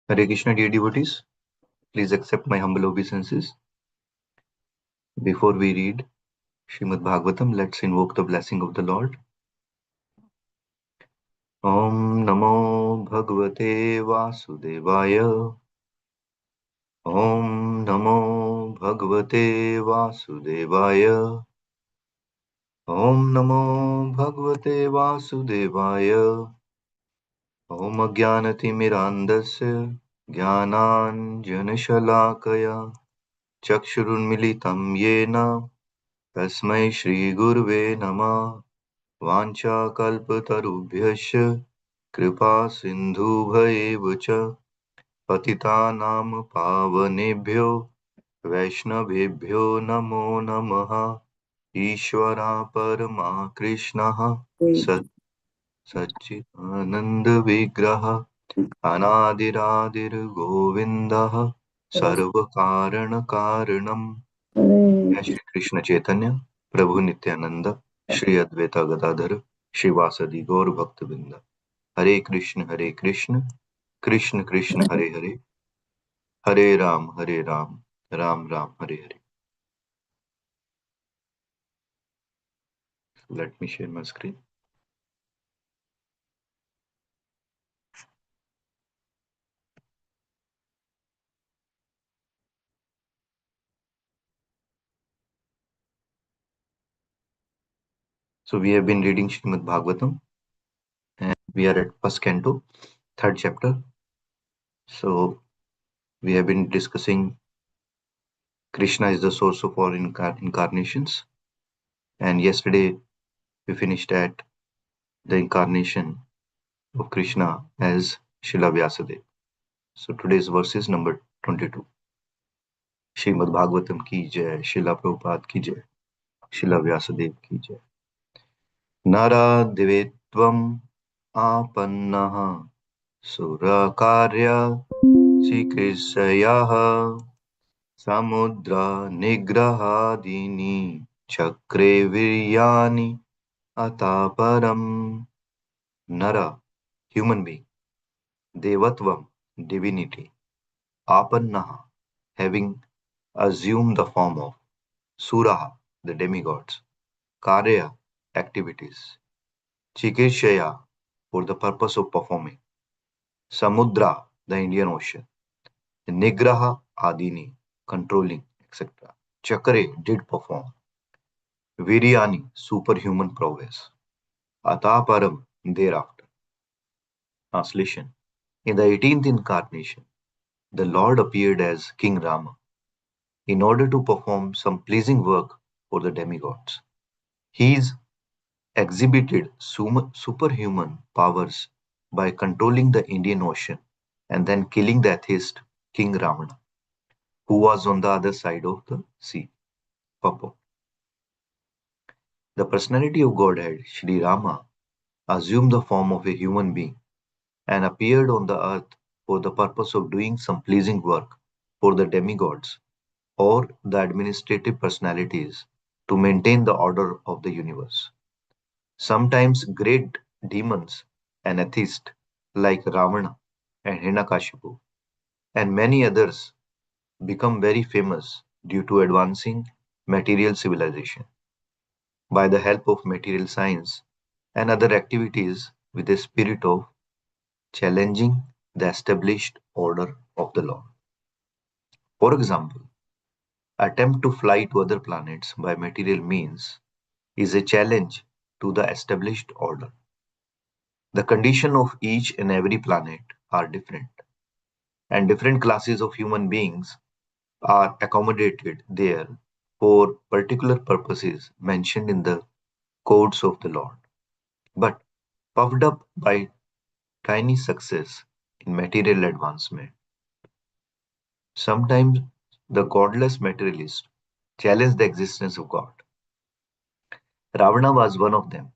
Hare Krishna, dear devotees, please accept my humble obeisances. Before we read Srimad Bhagavatam, let's invoke the blessing of the Lord. Om Namo Bhagavate Vasudevaya. Om Namo Bhagavate Vasudevaya. Om Namo Bhagavate Vasudevaya. Om Ajnanatimirandasya Jnananjanashalakaya Chakshurunmilitam Yena Tasmai Shri Gurve Namah वाञ्छाकल्पतरुभ्यश्च कृपासिन्धुभ्येव च पतितानां पावनेभ्यो वैष्णवेभ्यो नमो नमः। ईश्वरः परमा कृष्णः सच्चिदानन्दविग्रहः अनादिरादिर्गोविन्दः सर्वकारणकारणम्। जय श्री कृष्ण चैतन्य प्रभु नित्यानंद श्री अद्वैता गदाधर श्रीवासदि गौर भक्तवृंद। हरे कृष्ण कृष्ण कृष्ण हरे हरे, हरे Ram Ram Ram Hare Hare. Let me share my screen. So we have been reading Srimad Bhagavatam and we are at first canto, third chapter. So we have been discussing Krishna is the source of all incarnations, and yesterday we finished at the incarnation of Krishna as Srila Vyasadeva. So today's verse is number 22. Shrimad Bhagavatam की जय, शिला प्रभुपाद की जय, शिला व्यासदेव की जय. नारादिवेत्वम् आपन्नः सुरकार्य चिकीर्षयाः समुद्र निग्रहादीनि चक्रे वीर्याणि अतापरम्. Nara, human being. Devatvam, divinity. Apannaha, having assumed the form of. Suraha, the demigods. Karya, activities. Chikirshaya, for the purpose of performing. Samudra, the Indian Ocean. Nigraha, Adini, controlling, etc. Chakre, did perform. Viryani, superhuman prowess. Ataparam, thereafter. Translation. In the 18th incarnation, the Lord appeared as King Rama in order to perform some pleasing work for the demigods. He exhibited superhuman powers by controlling the Indian Ocean and then killing the atheist King Ravana, who was on the other side of the sea. Purport. The personality of Godhead, Sri Rama, assumed the form of a human being and appeared on the earth for the purpose of doing some pleasing work for the demigods or the administrative personalities to maintain the order of the universe. Sometimes great demons and atheists like Ravana and Hiranyakashipu and many others become very famous due to advancing material civilization by the help of material science and other activities with a spirit of challenging the established order of the law. For example, attempt to fly to other planets by material means is a challenge to the established order. The condition of each and every planet are different, and different classes of human beings are accommodated there for particular purposes mentioned in the codes of the Lord. But puffed up by tiny success in material advancement, sometimes the godless materialist challenge the existence of God. Ravana was one of them,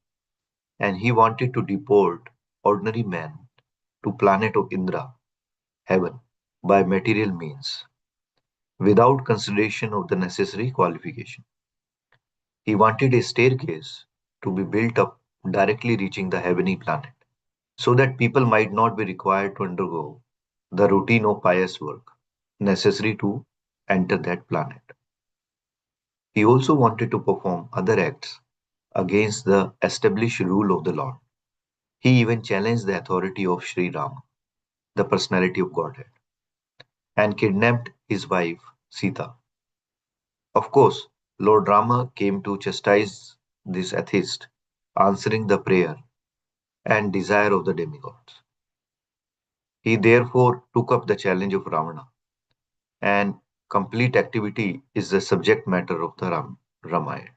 and he wanted to deport ordinary man to planet of Indra, heaven, by material means, without consideration of the necessary qualification. He wanted a staircase to be built up directly reaching the heavenly planet, so that people might not be required to undergo the routine of pious work necessary to enter that planet. He also wanted to perform other acts against the established rule of the Lord. He even challenged the authority of Sri Rama, the personality of Godhead, and kidnapped his wife Sita. Of course, Lord Rama came to chastise this atheist, answering the prayer and desire of the demigods. He therefore took up the challenge of Ravana, and complete activity is the subject matter of the Ramayana.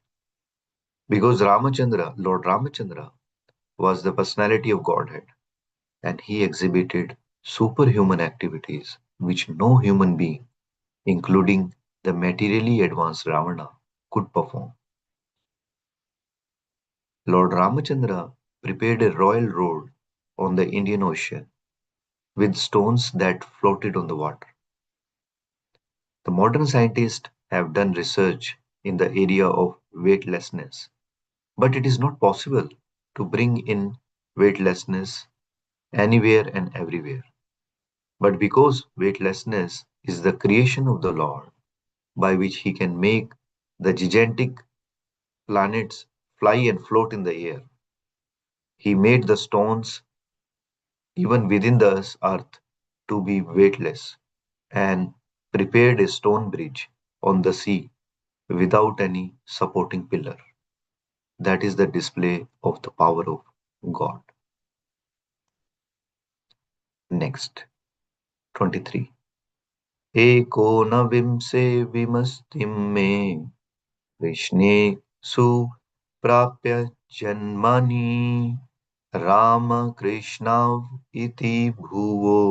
Because Lord Ramachandra, was the personality of Godhead, and he exhibited superhuman activities which no human being, including the materially advanced Ravana, could perform. Lord Ramachandra prepared a royal road on the Indian Ocean with stones that floated on the water. The modern scientists have done research in the area of weightlessness, but it is not possible to bring in weightlessness anywhere and everywhere. But because weightlessness is the creation of the Lord, by which He can make the gigantic planets fly and float in the air, He made the stones even within the earth to be weightless and prepared a stone bridge on the sea without any supporting pillar. That is the display of the power of God. Next, 23. एकोनविंशे विमस्तिं मे कृष्णे सुप्राप्य जन्मनि रामकृष्णौ इति भुवो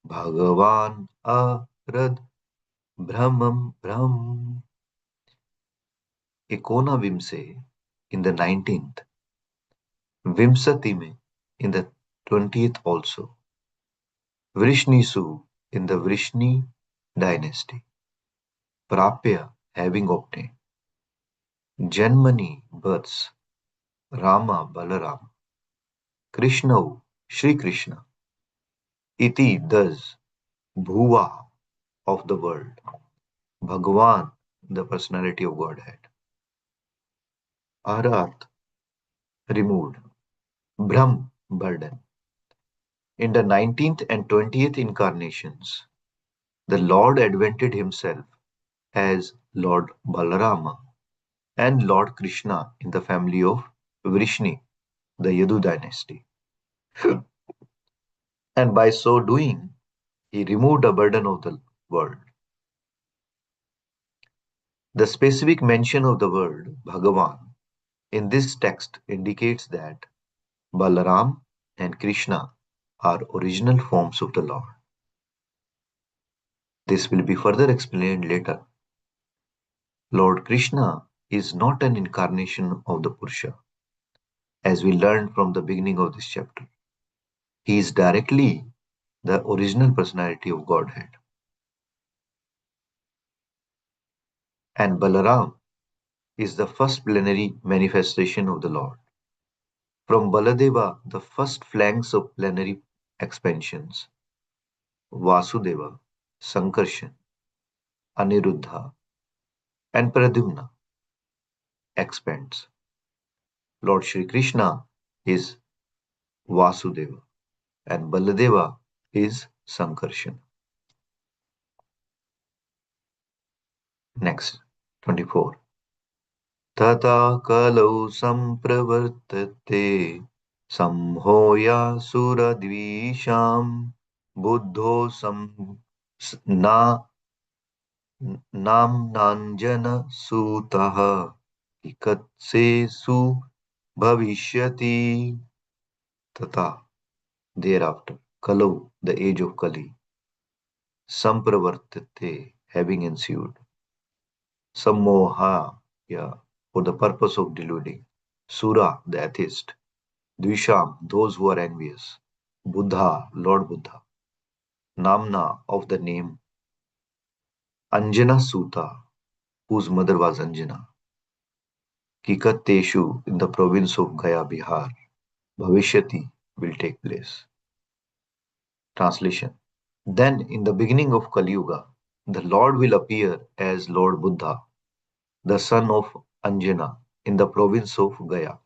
भगवान् अरद् भ्रमं. Ekonavimse in the 19th, Vimsatime in the 20th also, Vrishnisu in the Vrishni dynasty, Prapya having obtained, Janmani births, Rama Balaram, Krishna Shri Krishna, Iti thus, Bhuva of the world, Bhagavan the personality of Godhead, Arath removed, Brahm burden. In the 19th and 20th incarnations, the Lord advented himself as Lord Balarama and Lord Krishna in the family of Vrishni, the Yadu dynasty. And by so doing, he removed a burden of the world. The specific mention of the word Bhagavan in this text indicates that Balaram and Krishna are original forms of the Lord. This will be further explained later. Lord Krishna is not an incarnation of the Purusha, as we learned from the beginning of this chapter. He is directly the original personality of Godhead. And Balaram is the first plenary manifestation of the Lord. From Baladeva, the first flanks of plenary expansions, Vasudeva, Sankarshan, Aniruddha, and Pradyumna expands. Lord Shri Krishna is Vasudeva and Baladeva is Sankarshan. Next, 24. तथा कलौ सम्प्रवर्तते संहोयासुरद्वीषां बुद्धो नाम्नाञ्जनसूतः इकत्सेषु भविष्यति. तथा, thereafter, Kalau, the age of Kali, Sampravartate, having ensued, Sammoha, yeah, for the purpose of deluding, Sura, the atheist, Dvisham, those who are envious, Buddha, Lord Buddha, Namna, of the name, Anjana Suta, whose mother was Anjana, Kikateshu, in the province of Gaya, Bihar, Bhavishyati, will take place. Translation. Then, in the beginning of Kali Yuga, the Lord will appear as Lord Buddha, the son of Anjana, in the province of Gaya,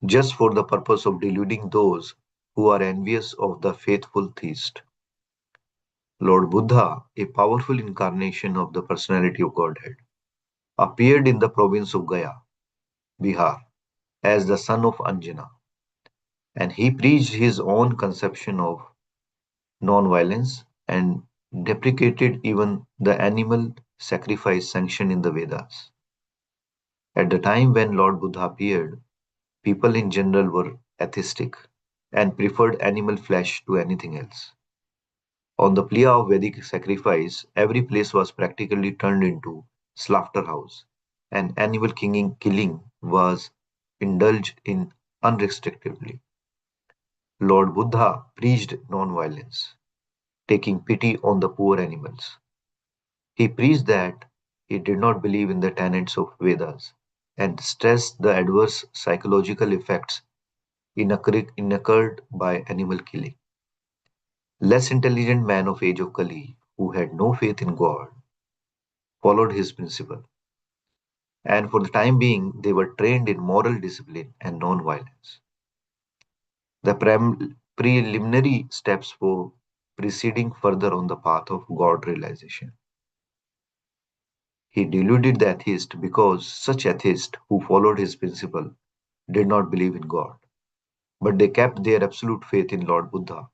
just for the purpose of deluding those who are envious of the faithful theist. Lord Buddha, a powerful incarnation of the personality of Godhead, appeared in the province of Gaya, Bihar, as the son of Anjana, and he preached his own conception of non-violence and deprecated even the animal sacrifice sanctioned in the Vedas. At the time when Lord Buddha appeared, people in general were atheistic and preferred animal flesh to anything else. On the plea of Vedic sacrifice, every place was practically turned into slaughterhouse, and killing was indulged in unrestrictedly. Lord Buddha preached non-violence, taking pity on the poor animals. He preached that he did not believe in the tenets of Vedas and stressed the adverse psychological effects incurred by animal killing. Less intelligent men of age of Kali, who had no faith in God, followed his principle, and for the time being they were trained in moral discipline and non-violence. The preliminary steps for proceeding further on the path of God realization. He deluded the atheist because such atheists who followed his principle did not believe in God, but they kept their absolute faith in Lord Buddha,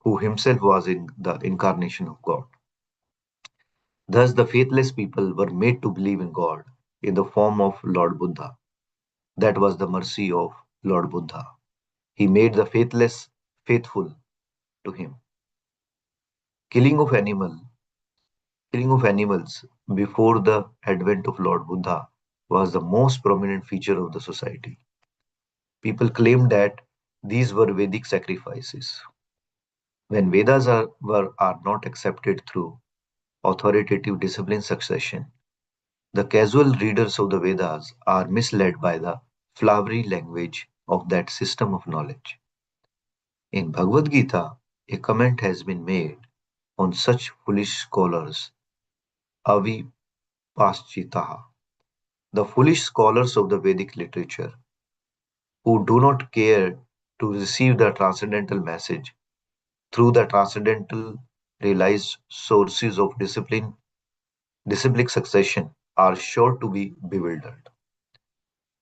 who himself was in the incarnation of God. Thus, the faithless people were made to believe in God in the form of Lord Buddha. That was the mercy of Lord Buddha. He made the faithless faithful to him. Killing of animal, Killing of animals before the advent of Lord Buddha was the most prominent feature of the society. People claimed that these were Vedic sacrifices. When are not accepted through authoritative discipline succession, the casual readers of the Vedas are misled by the flowery language of that system of knowledge. In Bhagavad Gita, a comment has been made on such foolish scholars, avipaschitaha, the foolish scholars of the Vedic literature, who do not care to receive the transcendental message through the transcendental realized sources of disciplic succession, are sure to be bewildered.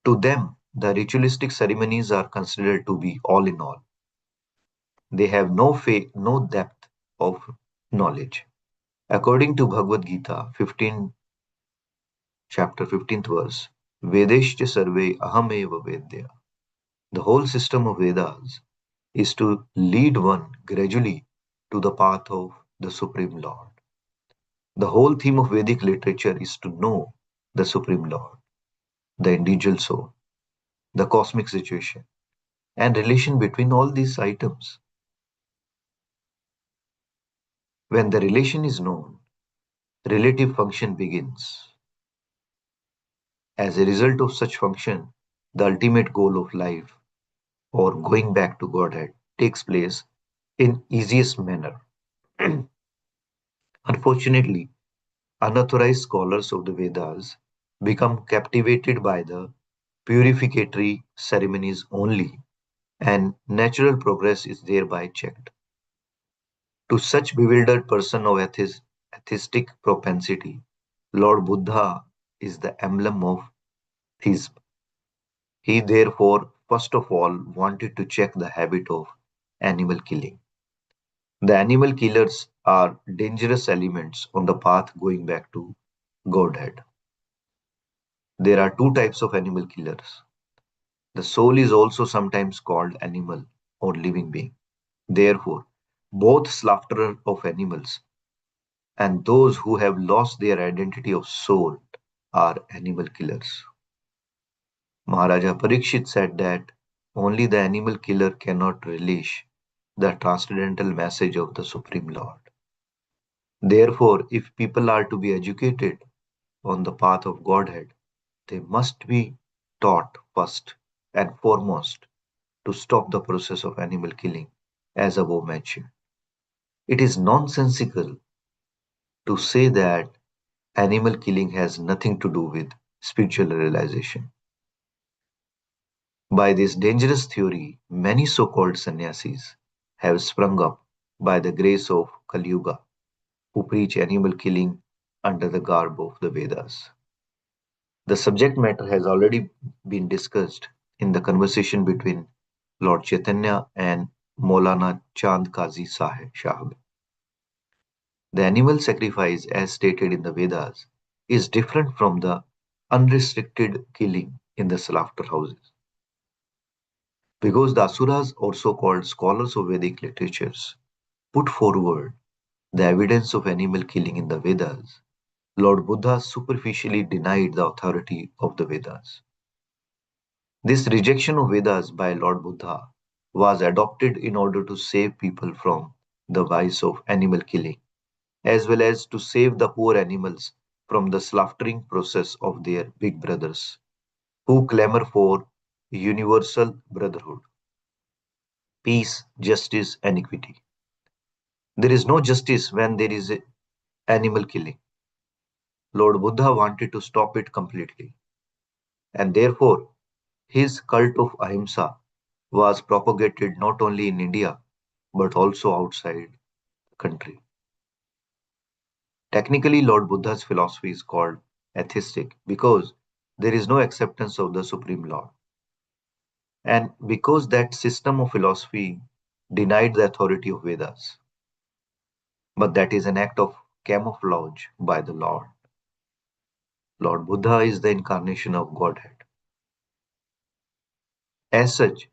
To them, the ritualistic ceremonies are considered to be all in all. They have no faith, no depth of knowledge. According to Bhagavad Gita, 15, chapter 15th verse, Vedeshcha sarve ahameva vedya. The whole system of Vedas is to lead one gradually to the path of the Supreme Lord. The whole theme of Vedic literature is to know the Supreme Lord, the individual soul, the cosmic situation, and relation between all these items. When the relation is known, relative function begins. As a result of such function, the ultimate goal of life, or going back to Godhead, takes place in easiest manner. Unfortunately, unauthorized scholars of the Vedas become captivated by the purificatory ceremonies only, and natural progress is thereby checked. To such bewildered person of atheistic propensity, Lord Buddha is the emblem of theism. He therefore first of all wanted to check the habit of animal killing. The animal killers are dangerous elements on the path going back to Godhead. There are two types of animal killers. The soul is also sometimes called animal or living being. Therefore, both slaughterer of animals and those who have lost their identity of soul are animal killers. Maharaja Parikshit said that only the animal killer cannot relish the transcendental message of the Supreme Lord. Therefore, if people are to be educated on the path of Godhead, they must be taught first and foremost to stop the process of animal killing, as above mentioned. It is nonsensical to say that animal killing has nothing to do with spiritual realization. By this dangerous theory, many so called sannyasis have sprung up by the grace of Kali Yuga who preach animal killing under the garb of the Vedas. The subject matter has already been discussed in the conversation between Lord Chaitanya and Maulana Chand Kazi Sahib. The animal sacrifice, as stated in the Vedas, is different from the unrestricted killing in the slaughterhouses. Because the Asuras, or so called scholars of Vedic literatures, put forward the evidence of animal killing in the Vedas, Lord Buddha superficially denied the authority of the Vedas. This rejection of Vedas by Lord Buddha was adopted in order to save people from the vice of animal killing, as well as to save the poor animals from the slaughtering process of their big brothers, who clamor for universal brotherhood, peace, justice, and equity. There is no justice when there is animal killing. Lord Buddha wanted to stop it completely, and therefore his cult of Ahimsa was propagated not only in India but also outside the country. Technically, Lord Buddha's philosophy is called atheistic because there is no acceptance of the Supreme Lord, and because that system of philosophy denied the authority of Vedas. But that is an act of camouflage by the Lord. Lord Buddha is the incarnation of Godhead. As such,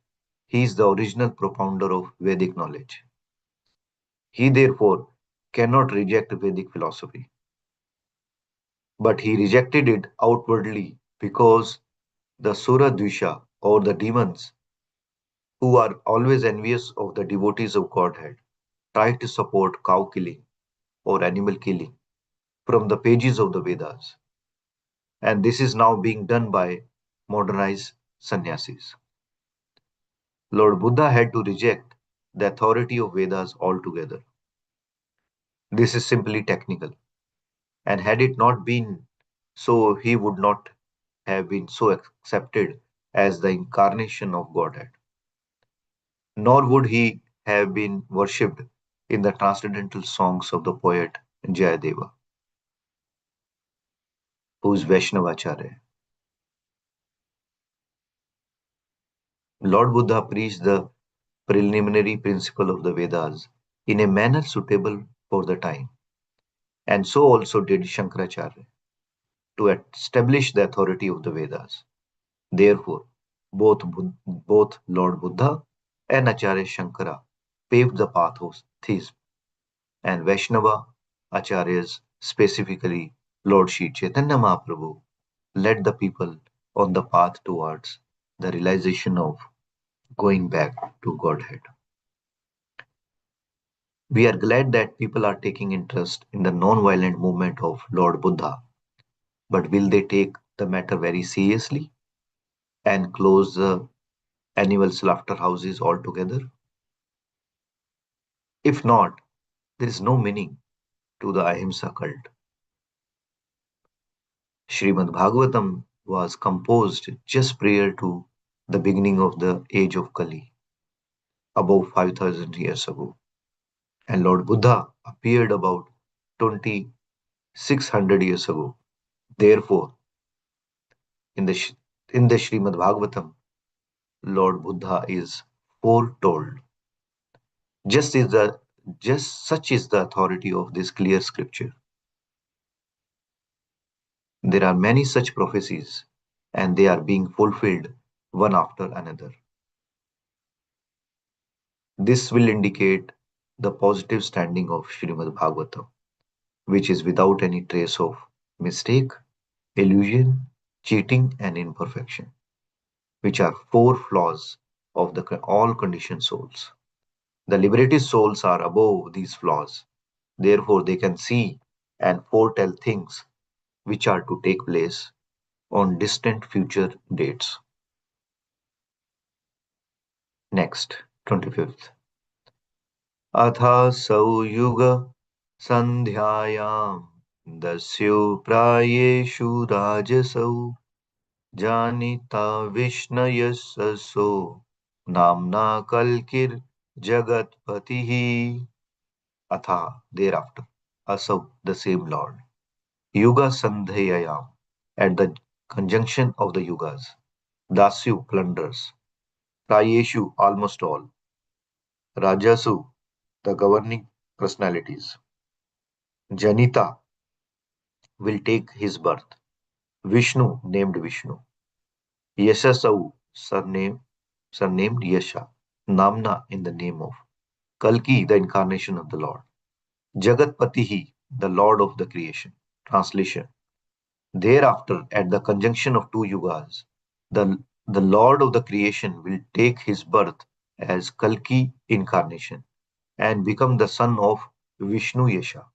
he is the original propounder of Vedic knowledge. He therefore cannot reject Vedic philosophy. But he rejected it outwardly because the Sura Dvisha, or the demons, who are always envious of the devotees of Godhead, try to support cow killing or animal killing from the pages of the Vedas. And this is now being done by modernized sannyasis. Lord Buddha had to reject the authority of Vedas altogether. This is simply technical, and had it not been so, he would not have been so accepted as the incarnation of Godhead, nor would he have been worshipped in the transcendental songs of the poet Jayadeva, who is Vaishnavacharya. Lord Buddha preached the preliminary principle of the Vedas in a manner suitable for the time, and so also did Shankaracharya to establish the authority of the Vedas. Therefore, both Lord Buddha and Acharya Shankara paved the path of theism, and Vaishnava Acharyas, specifically Lord Sri Chaitanya Mahaprabhu, led the people on the path towards the realization of going back to Godhead. We are glad that people are taking interest in the non-violent movement of Lord Buddha, but will they take the matter very seriously and close the animal slaughterhouses altogether? If not, there is no meaning to the Ahimsa cult. Srimad Bhagavatam was composed just prior to the beginning of the age of Kali, about 5000 years ago, and Lord Buddha appeared about 2600 years ago. Therefore, in the in the Srimad Bhagavatam, Lord Buddha is foretold. Just is the just such is the authority of this clear scripture. There are many such prophecies, and they are being fulfilled one after another. This will indicate the positive standing of Srimad Bhagavatam, which is without any trace of mistake, illusion, cheating, and imperfection, which are four flaws of the all conditioned souls. The liberated souls are above these flaws, therefore, they can see and foretell things which are to take place on distant future dates. Next, 25th. अथासौ युग सन्ध्यायां दस्यु प्रायेषु राजसौ जानीता विष्णयससो नाम्ना कल्किर्जगत्पतिः. Atha, thereafter, Asau, the same Lord. Yuga Sandhyayam, at the conjunction of the Yugas. Dasyu, plunders. Prayeshu, almost all. Rajasu, the governing personalities. Janita will take his birth. Vishnu, named Vishnu. Yashasau, surnamed Yasha. Namna, in the name of. Kalki, the incarnation of the Lord. Jagatpatihi, the Lord of the creation. Translation. Thereafter, at the conjunction of two yugas, the Lord of the creation will take his birth as Kalki incarnation and become the son of Vishnu Yasha.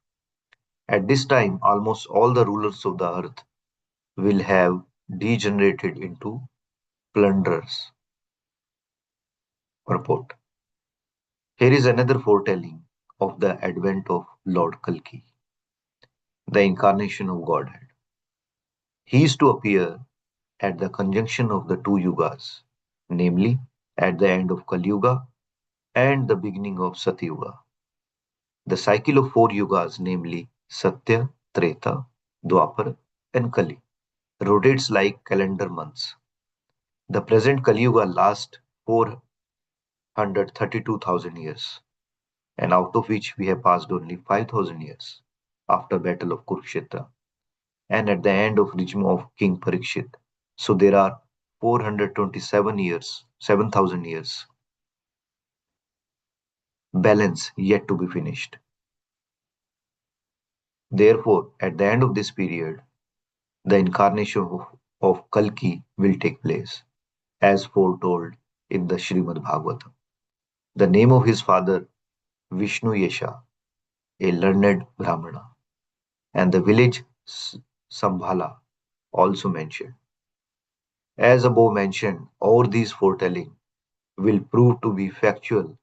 At this time, almost all the rulers of the earth will have degenerated into plunderers. Purport. Here is another foretelling of the advent of Lord Kalki, the incarnation of Godhead. He is to appear at the conjunction of the two yugas, namely at the end of Kali Yuga and the beginning of Satyuga. The cycle of four yugas, namely Satya, Treta, Dwapar, and Kali, rotates like calendar months. The present Kali Yuga lasts 432,000 years, and out of which we have passed only 5,000 years after battle of Kurukshetra and at the end of regime of King Parikshit. So there are 427 years, 7,000 years balance yet to be finished. Therefore, at the end of this period, the incarnation of Kalki will take place, as foretold in the Srimad Bhagavatam. The name of his father, Vishnu Yasha, a learned Brahmana, and the village Sambhala, also mentioned. As above mentioned, all these foretelling will prove to be factual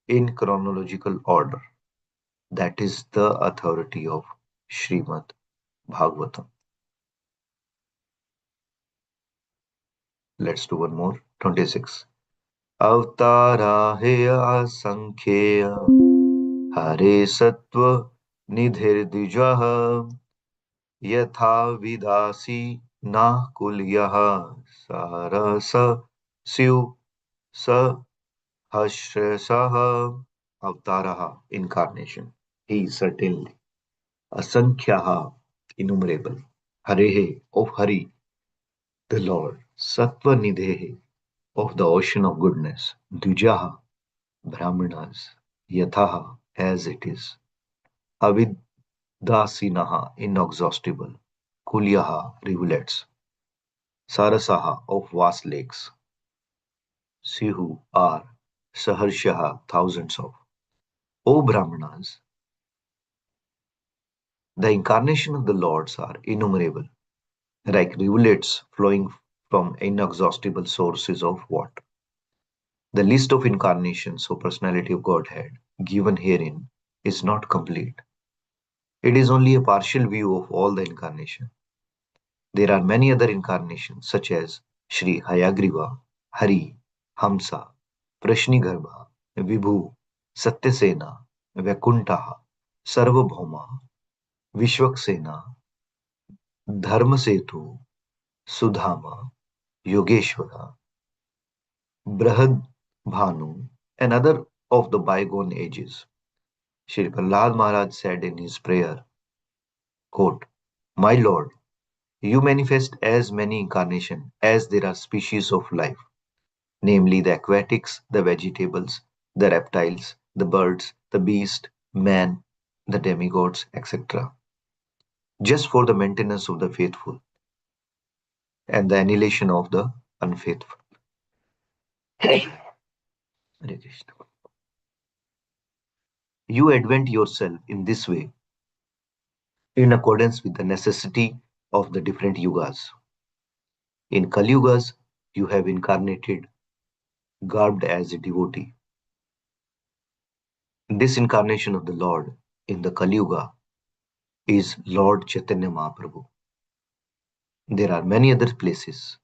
in chronological order. That is the authority of Srimad Bhagavatam. Let's do one more. 26. Avtara heya asankheya hare sattva nidhirdijah yatha vidasi na kulyaha sarasa syu sa hashrasaha. Avtaraha, incarnation. He is certainly. Asankhyaha, innumerable. Harehe, of Hari, the Lord. Sattva nidhehe, of the ocean of goodness. Dvijaha, Brahmanas. Yathaha, as it is. Avidasinaha, inexhaustible. Kulyaha, rivulets. Sarasaha, of vast lakes. Sihu, are. Saharshaha, thousands of. O Brahmanas, the incarnation of the Lords are innumerable, like rivulets flowing from inexhaustible sources of water. The list of incarnations or personality of Godhead given herein is not complete. It is only a partial view of all the incarnation. There are many other incarnations such as Sri Hayagriva, Hari, Hamsa, Prashnigarbha, Vibhu, Satyasena, Vaikuntha, Sarvabhauma, Vishwaksena, Dharmasetu, Sudhama, Yogeshwara, Brahadbhanu, and other of the bygone ages. Shri Prahlad Maharaj said in his prayer, quote, My Lord, you manifest as many incarnations as there are species of life, namely the aquatics, the vegetables, the reptiles, the birds, the beast, man, the demigods, etc., just for the maintenance of the faithful and the annihilation of the unfaithful. Hare Krishna. You advent yourself in this way in accordance with the necessity of the different yugas. In Kali Yugas, you have incarnated garbed as a devotee. This incarnation of the Lord in the Kali Yuga is Lord Chaitanya Mahaprabhu. There are many other places,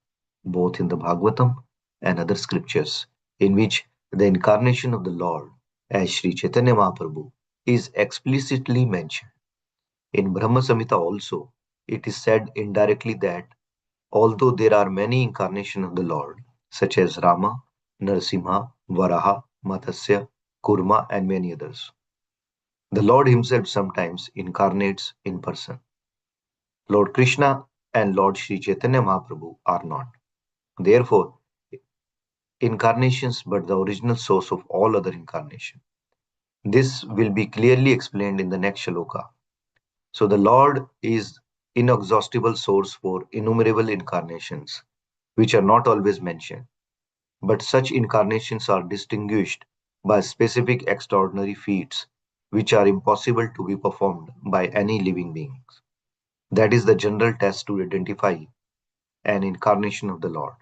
both in the Bhagavatam and other scriptures, in which the incarnation of the Lord as Sri Chaitanya Mahaprabhu is explicitly mentioned. In Brahma Samhita also, it is said indirectly that although there are many incarnations of the Lord, such as Rama, Narasimha, Varaha, Matsya, Kurma, and many others, the Lord Himself sometimes incarnates in person. Lord Krishna and Lord Sri Chaitanya Mahaprabhu are not, therefore, incarnations but the original source of all other incarnations. This will be clearly explained in the next shloka. So the Lord is inexhaustible source for innumerable incarnations, which are not always mentioned. But such incarnations are distinguished by specific extraordinary feats, which are impossible to be performed by any living beings. That is the general test to identify an incarnation of the Lord,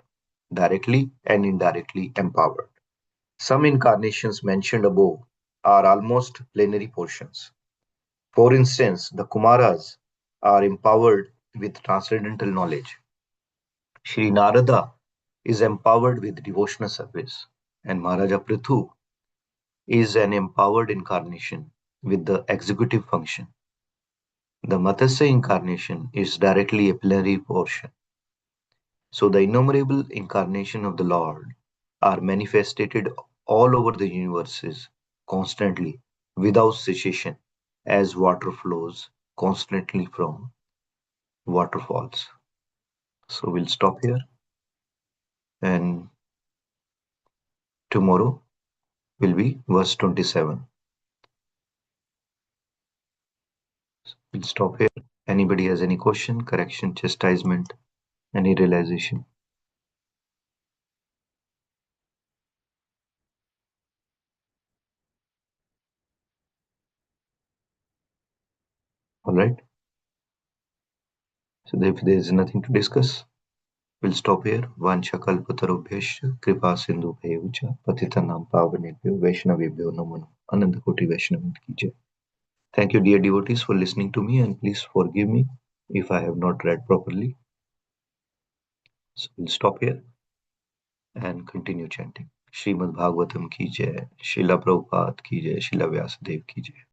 directly and indirectly empowered. Some incarnations mentioned above are almost plenary portions. For instance, the Kumaras are empowered with transcendental knowledge. Sri Narada is empowered with devotional service, and Maharaja Prithu is an empowered incarnation with the executive function. The Matsya incarnation is directly a plenary portion. So the innumerable incarnation of the Lord are manifested all over the universes constantly without cessation as water flows constantly from waterfalls. So we'll stop here and tomorrow will be verse 27. We'll stop here. Anybody has any question, correction, chastisement, any realization? All right. So if there is nothing to discuss, we'll stop here. Vanchakalpatarubhyascha kripa sindhu bhayucha patitanam pavanebhyo vaishnavebhyo namo namo. Ananda Koti Vaishnav ki jai. Thank you, dear devotees, for listening to me, and please forgive me if I have not read properly. So we'll stop here and continue chanting. Srimad Bhagavatam ki jai, Srila Prabhupada ki jai, Srila Vyasadeva ki jai.